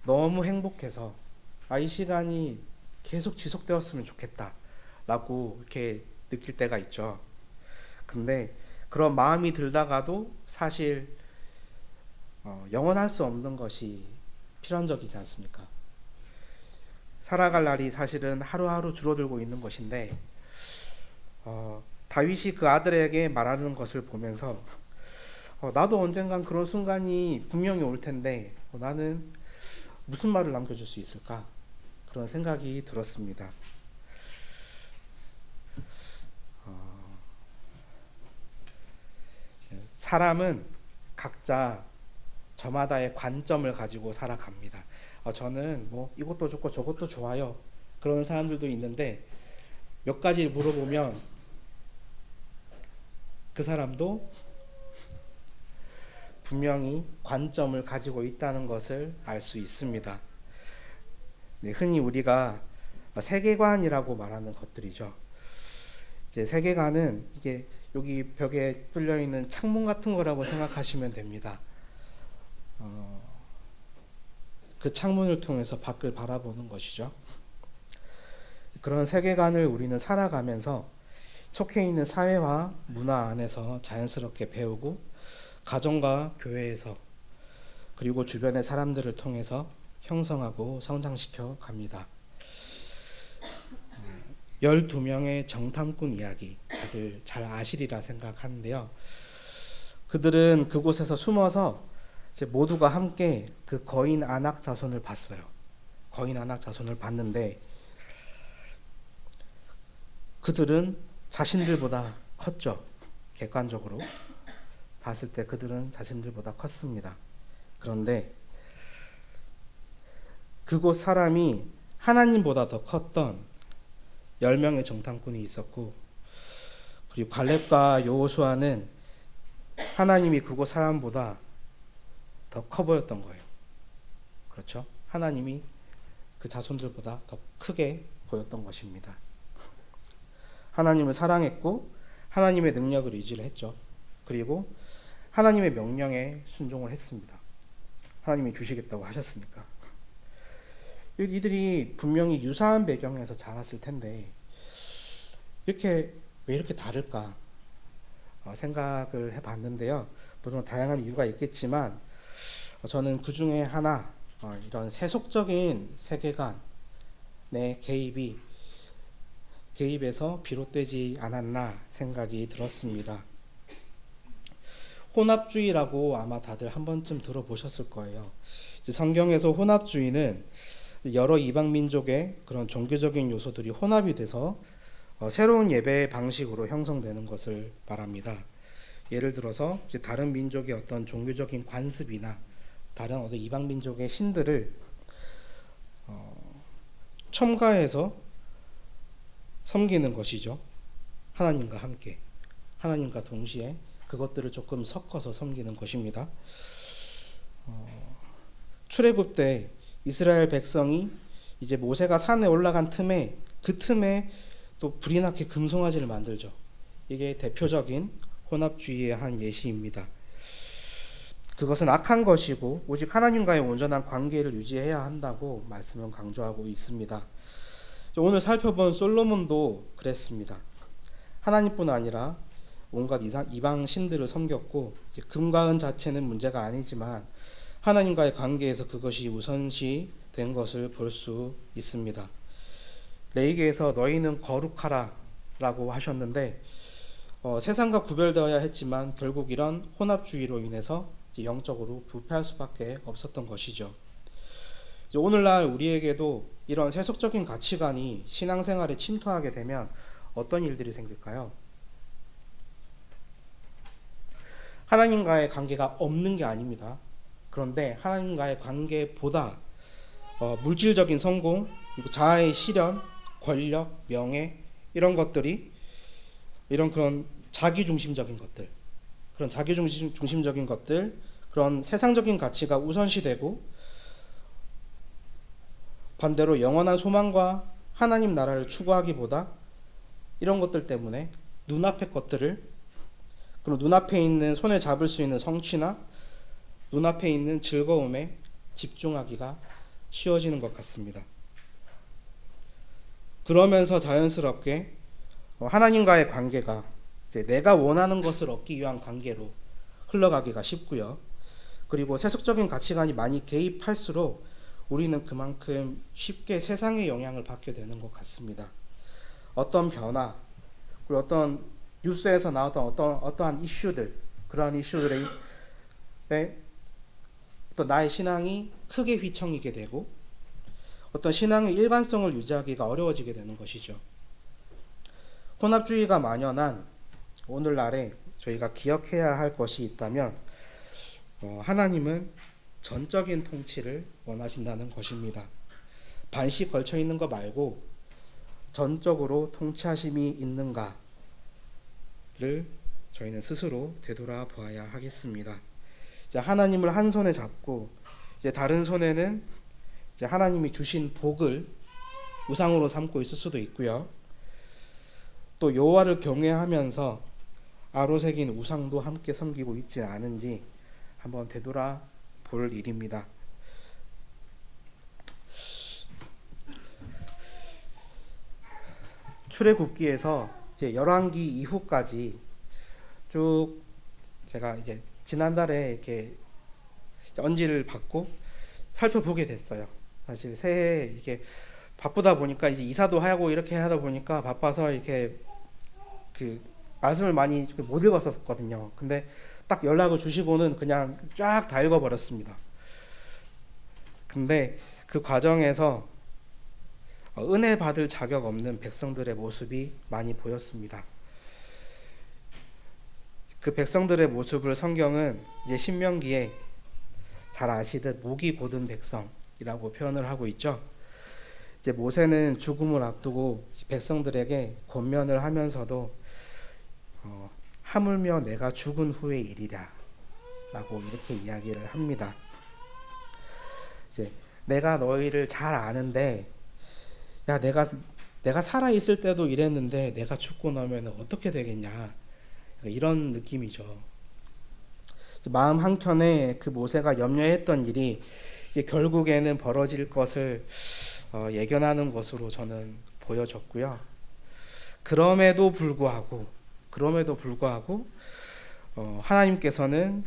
너무 행복해서 이 시간이 계속 지속되었으면 좋겠다 라고 이렇게 느낄 때가 있죠. 근데 그런 마음이 들다가도 사실 영원할 수 없는 것이 필연적이지 않습니까? 살아갈 날이 사실은 하루하루 줄어들고 있는 것인데 다윗이 그 아들에게 말하는 것을 보면서 나도 언젠간 그런 순간이 분명히 올 텐데 나는 무슨 말을 남겨줄 수 있을까? 그런 생각이 들었습니다. 사람은 각자 저마다의 관점을 가지고 살아갑니다. 저는 이것도 좋고 저것도 좋아요. 그런 사람들도 있는데 몇 가지 물어보면 그 사람도 분명히 관점을 가지고 있다는 것을 알 수 있습니다. 네, 흔히 우리가 세계관이라고 말하는 것들이죠. 이제 세계관은 이게 여기 벽에 뚫려 있는 창문 같은 거라고 생각하시면 됩니다. 그 창문을 통해서 밖을 바라보는 것이죠. 그런 세계관을 우리는 살아가면서 속해 있는 사회와 문화 안에서 자연스럽게 배우고 가정과 교회에서 그리고 주변의 사람들을 통해서 형성하고 성장시켜 갑니다. 12명의 정탐꾼 이야기 다들 잘 아시리라 생각하는데요. 그들은 그곳에서 숨어서 이제 모두가 함께 그 거인 안악 자손을 봤어요. 거인 안악 자손을 봤는데 그들은 자신들보다 컸죠. 객관적으로 봤을 때 그들은 자신들보다 컸습니다. 그런데 그곳 사람이 하나님보다 더 컸던 10명의 정탐꾼이 있었고 그리고 갈렙과 여호수아는 하나님이 그곳 사람보다 더 커 보였던 거예요. 그렇죠? 하나님이 그 자손들보다 더 크게 보였던 것입니다. 하나님을 사랑했고 하나님의 능력을 의지를 했죠. 그리고 하나님의 명령에 순종을 했습니다. 하나님이 주시겠다고 하셨으니까. 이들이 분명히 유사한 배경에서 자랐을 텐데 왜 이렇게 다를까 생각을 해봤는데요. 물론 다양한 이유가 있겠지만 저는 그 중에 하나 이런 세속적인 세계관의 개입에서 비롯되지 않았나 생각이 들었습니다. 혼합주의라고 아마 다들 한 번쯤 들어보셨을 거예요. 이제 성경에서 혼합주의는 여러 이방 민족의 그런 종교적인 요소들이 혼합이 돼서 새로운 예배 방식으로 형성되는 것을 말합니다. 예를 들어서 이제 다른 민족의 어떤 종교적인 관습이나 다른 어떤 이방 민족의 신들을 첨가해서 섬기는 것이죠. 하나님과 함께, 하나님과 동시에 그것들을 조금 섞어서 섬기는 것입니다. 출애굽 때 이스라엘 백성이 이제 모세가 산에 올라간 틈에 그 틈에 또 불이 나게 금송아지를 만들죠. 이게 대표적인 혼합주의의 한 예시입니다. 그것은 악한 것이고 오직 하나님과의 온전한 관계를 유지해야 한다고 말씀은 강조하고 있습니다. 오늘 살펴본 솔로몬도 그랬습니다. 하나님뿐 아니라 온갖 이방 신들을 섬겼고 금과 은 자체는 문제가 아니지만 하나님과의 관계에서 그것이 우선시 된 것을 볼 수 있습니다. 레위기에서 너희는 거룩하라 라고 하셨는데 세상과 구별되어야 했지만 결국 이런 혼합주의로 인해서 영적으로 부패할 수밖에 없었던 것이죠. 오늘날 우리에게도 이런 세속적인 가치관이 신앙생활에 침투하게 되면 어떤 일들이 생길까요? 하나님과의 관계가 없는 게 아닙니다. 그런데 하나님과의 관계보다 물질적인 성공, 그리고 자아의 실현, 권력, 명예 이런 것들이 그런 자기중심적인 것들, 그런 세상적인 가치가 우선시되고 반대로 영원한 소망과 하나님 나라를 추구하기보다 이런 것들 때문에 눈앞의 것들을, 그리고 눈앞에 있는 손에 잡을 수 있는 성취나 눈앞에 있는 즐거움에 집중하기가 쉬워지는 것 같습니다. 그러면서 자연스럽게 하나님과의 관계가 이제 내가 원하는 것을 얻기 위한 관계로 흘러가기가 쉽고요. 그리고 세속적인 가치관이 많이 개입할수록 우리는 그만큼 쉽게 세상의 영향을 받게 되는 것 같습니다. 어떤 변화, 그리고 어떤 뉴스에서 나왔던 어떠한 이슈들, 그러한 이슈들에 또 나의 신앙이 크게 휘청이게 되고 어떤 신앙의 일관성을 유지하기가 어려워지게 되는 것이죠. 혼합주의가 만연한 오늘날에 저희가 기억해야 할 것이 있다면 하나님은 전적인 통치를 원하신다는 것입니다. 반씩 걸쳐 있는 거 말고 전적으로 통치하심이 있는가를 저희는 스스로 되돌아보아야 하겠습니다. 이제 하나님을 한 손에 잡고 이제 다른 손에는 이제 하나님이 주신 복을 우상으로 삼고 있을 수도 있고요. 또 여호와를 경외하면서 아로새긴 우상도 함께 섬기고 있지 않은지 한번 되돌아볼 일입니다. 출애굽기에서 이제 열왕기 이후까지 쭉 제가 이제 지난달에 이렇게 언지를 받고 살펴보게 됐어요. 사실 새해 이게 바쁘다 보니까 이제 이사도 하고 이렇게 하다 보니까 바빠서 이렇게 그 말씀을 많이 못 읽었었거든요. 근데 딱 연락을 주시고는 그냥 쫙 다 읽어버렸습니다. 근데 그 과정에서 은혜 받을 자격 없는 백성들의 모습이 많이 보였습니다. 그 백성들의 모습을 성경은 이제 신명기에 잘 아시듯 목이 곧은 백성이라고 표현을 하고 있죠. 이제 모세는 죽음을 앞두고 백성들에게 권면을 하면서도 하물며 내가 죽은 후의 일이라 라고 이렇게 이야기를 합니다. 이제 내가 너희를 잘 아는데 야 내가 살아 있을 때도 이랬는데 내가 죽고 나면 어떻게 되겠냐, 이런 느낌이죠. 마음 한켠에 그 모세가 염려했던 일이 이제 결국에는 벌어질 것을 예견하는 것으로 저는 보여졌고요. 그럼에도 불구하고 하나님께서는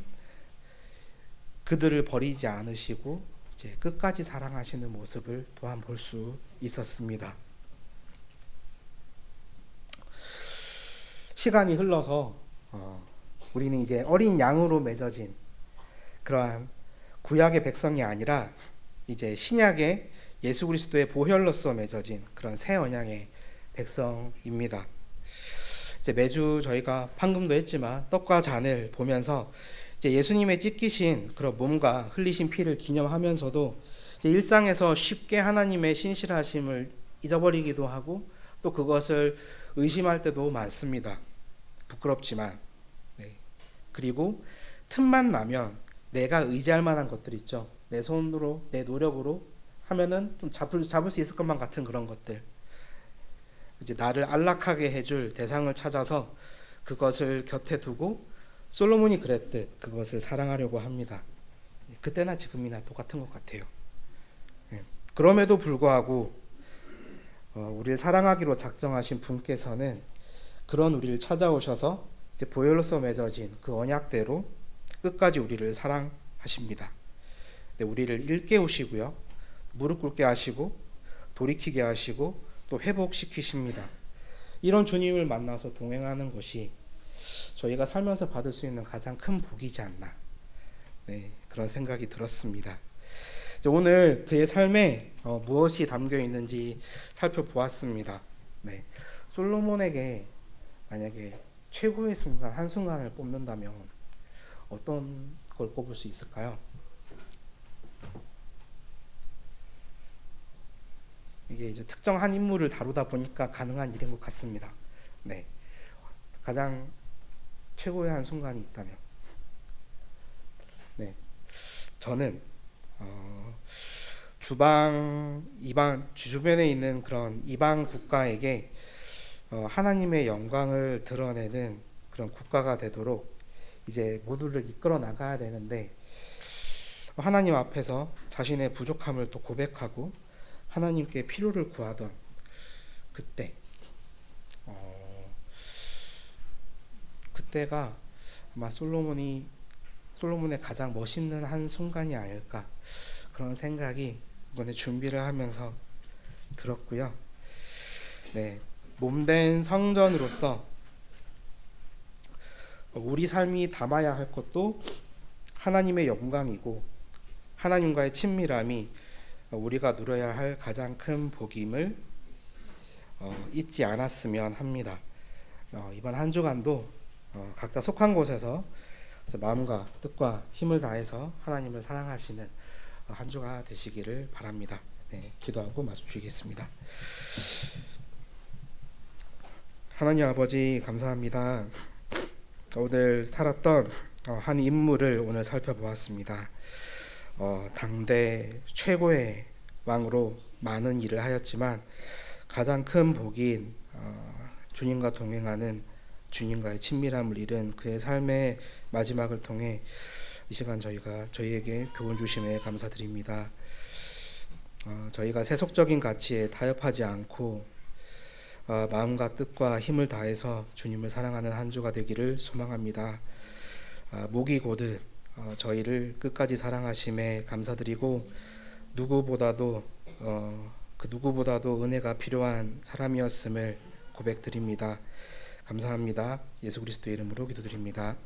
그들을 버리지 않으시고 이제 끝까지 사랑하시는 모습을 또한 볼 수 있었습니다. 시간이 흘러서 우리는 이제 어린 양으로 맺어진 그러한 구약의 백성이 아니라 이제 신약의 예수 그리스도의 보혈로서 맺어진 그런 새 언약의 백성입니다. 이제 매주 저희가 방금도 했지만 떡과 잔을 보면서 이제 예수님의 찢기신 그런 몸과 흘리신 피를 기념하면서도 이제 일상에서 쉽게 하나님의 신실하심을 잊어버리기도 하고 또 그것을 의심할 때도 많습니다. 부끄럽지만. 네. 그리고 틈만 나면 내가 의지할 만한 것들 있죠. 내 손으로, 내 노력으로 하면은 좀 잡을 수 있을 것만 같은 그런 것들. 이제 나를 안락하게 해줄 대상을 찾아서 그것을 곁에 두고 솔로몬이 그랬듯 그것을 사랑하려고 합니다. 그때나 지금이나 똑같은 것 같아요. 그럼에도 불구하고 우리를 사랑하기로 작정하신 분께서는 그런 우리를 찾아오셔서 이제 보혈로서 맺어진 그 언약대로 끝까지 우리를 사랑하십니다. 우리를 일깨우시고요, 무릎 꿇게 하시고 돌이키게 하시고 또 회복시키십니다. 이런 주님을 만나서 동행하는 것이 저희가 살면서 받을 수 있는 가장 큰 복이지 않나, 네, 그런 생각이 들었습니다. 오늘 그의 삶에 무엇이 담겨 있는지 살펴보았습니다. 네, 솔로몬에게 만약에 최고의 순간, 한순간을 뽑는다면 어떤 걸 꼽을 수 있을까요? 이게 이제 특정한 인물을 다루다 보니까 가능한 일인 것 같습니다. 네, 가장 최고의 한순간이 있다면, 네, 저는 주변에 있는 그런 이방 국가에게 하나님의 영광을 드러내는 그런 국가가 되도록 이제 모두를 이끌어 나가야 되는데, 하나님 앞에서 자신의 부족함을 또 고백하고 하나님께 필요를 구하던 그때가 아마 솔로몬의 가장 멋있는 한 순간이 아닐까, 그런 생각이 이번에 준비를 하면서 들었고요. 네, 몸된 성전으로서 우리 삶이 담아야 할 것도 하나님의 영광이고 하나님과의 친밀함이 우리가 누려야 할 가장 큰 복임을 잊지 않았으면 합니다. 이번 한 주간도 각자 속한 곳에서 마음과 뜻과 힘을 다해서 하나님을 사랑하시는 한 주가 되시기를 바랍니다. 네, 기도하고 말씀 드리겠습니다. 하나님 아버지, 감사합니다. 오늘 살았던 한 인물을 오늘 살펴보았습니다. 당대 최고의 왕으로 많은 일을 하였지만 가장 큰 복인 주님과 동행하는, 주님과의 친밀함을 잃은 그의 삶의 마지막을 통해 이 시간 저희에게 교훈 주심에 감사드립니다. 저희가 세속적인 가치에 타협하지 않고 마음과 뜻과 힘을 다해서 주님을 사랑하는 한 주가 되기를 소망합니다. 목이 고듯 저희를 끝까지 사랑하심에 감사드리고 누구보다도 은혜가 필요한 사람이었음을 고백드립니다. 감사합니다. 예수 그리스도의 이름으로 기도드립니다.